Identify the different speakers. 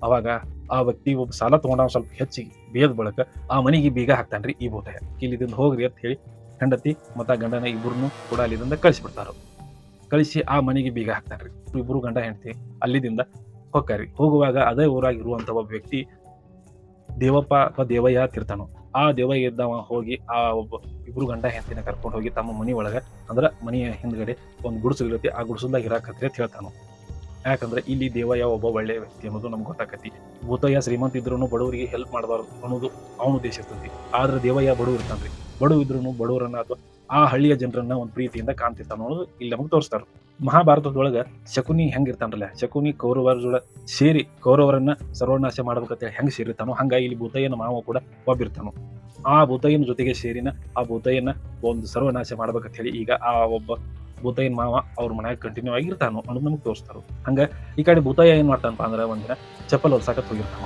Speaker 1: ಅವಾಗ ಆ ವ್ಯಕ್ತಿ ಒಬ್ಬ ಸಾಲ ತಗೊಂಡ ಸ್ವಲ್ಪ ಹೆಚ್ಚಿಗೆ ಬೇದ ಬಳಕ ಆ ಮನಿಗೆ ಬೀಗ ಹಾಕ್ತಾನ್ರಿ ಈ ಭೂತಯ್ಯ. ಇಲ್ಲಿದಿಂದ ಹೋಗ್ರಿ ಅಂತ ಹೇಳಿ ಹೆಂಡತಿ ಮತ್ತ ಗಂಡನ ಇಬ್ಬರನ್ನು ಕೂಡ ಅಲ್ಲಿದಿಂದ ಕಳಿಸಿಬಿಡ್ತಾರ. ಕಳಿಸಿ ಆ ಮನೆಗೆ ಬೀಗ ಹಾಕ್ತಾನ್ರಿ. ಇಬ್ರು ಗಂಡ ಹೆಂಡತಿ ಅಲ್ಲಿದಿಂದ ಹೊಕ್ಕಾರಿ. ಹೋಗುವಾಗ ಅದೇ ಊರಾಗ ಇರುವಂತ ಒಬ್ಬ ವ್ಯಕ್ತಿ ದೇವಪ್ಪ ಅಥವಾ ದೇವಯ್ಯ ತಿರ್ತಾನು. ಆ ದೇವಯ್ಯ ಇದ್ದವ ಹೋಗಿ ಆ ಒಬ್ಬ ಇಬ್ರು ಗಂಡ ಹೆಂಡತಿನ ಕರ್ಕೊಂಡು ಹೋಗಿ ತಮ್ಮ ಮನಿ ಒಳಗ ಅಂದ್ರ ಮನಿಯ ಹಿಂದ್ಗಡೆ ಒಂದು ಗುಡಿಸಲು ಇರತ್ತೆ, ಆ ಗುಡಿಸಲ್ದಾಗ ಇರಾಕತ್ರಿ ಅಂತ ಹೇಳ್ತಾನು. ಯಾಕಂದ್ರೆ ಇಲ್ಲಿ ದೇವಯ್ಯ ಒಬ್ಬ ಒಳ್ಳೆ ವ್ಯಕ್ತಿ ಅನ್ನೋದು ನಮ್ಗೆ ಗೊತ್ತಾಕತಿ. ಭೂತಯ್ಯ ಶ್ರೀಮಂತ ಇದ್ರೂ ಬಡವರಿಗೆ ಹೆಲ್ಪ್ ಮಾಡಬಾರ್ದು ಅನ್ನೋದು ಅವನ ಉದ್ದೇಶ ಇರ್ತೈತಿ. ಆದ್ರೆ ದೇವಯ್ಯ ಬಡವ ಇರ್ತಾನ್ರಿ. ಬಡವ ಇದ್ರೂ ಬಡವರನ್ನ ಅಥವಾ ಆ ಹಳ್ಳಿಯ ಜನರನ್ನ ಒಂದು ಪ್ರೀತಿಯಿಂದ ಕಾಣ್ತಿರ್ತಾನ ಅನ್ನೋದು ಇಲ್ಲಿ ನಮಗೆ ತೋರಿಸ್ತಾರ. ಮಹಾಭಾರತದೊಳಗ ಶಕುನಿ ಹೆಂಗಿರ್ತಾನಲ್ಲ, ಶಕುನಿ ಕೌರವರ ಜೋಳ ಸೇರಿ ಕೌರವರನ್ನ ಸರ್ವನಾಶ ಮಾಡ್ಬೇಕಂತ ಹೆಂಗ್ ಸೇರಿರ್ತಾನೋ ಹಂಗ ಇಲ್ಲಿ ಭೂತಯ್ಯನ ಮಾವ ಕೂಡ ಒಬ್ಬಿರ್ತಾನು. ಆ ಭೂತಯ್ಯನ ಜೊತೆಗೆ ಸೇರಿನ ಆ ಭೂತಯ್ಯನ ಒಂದು ಸರ್ವನಾಶ ಮಾಡ್ಬೇಕಂತ ಹೇಳಿ ಈಗ ಆ ಒಬ್ಬ ಭೂತಯ್ಯನ ಮಾವ ಅವ್ರ ಮನ್ಯಾಗ ಕಂಟಿನ್ಯೂ ಆಗಿರ್ತಾನೋ ಅನ್ನೋದು ನಮ್ಗೆ ತೋರಿಸ್ತಾರ. ಹಂಗ ಈ ಕಡೆ ಭೂತಯ್ಯ ಏನ್ ಮಾಡ್ತಾನಪ್ಪ ಅಂದ್ರ ಒಂದಿನ ಚಪ್ಪಲ್ ಹೊಲ್ಸಾಕತ್ ಹೋಗಿರ್ತಾನ.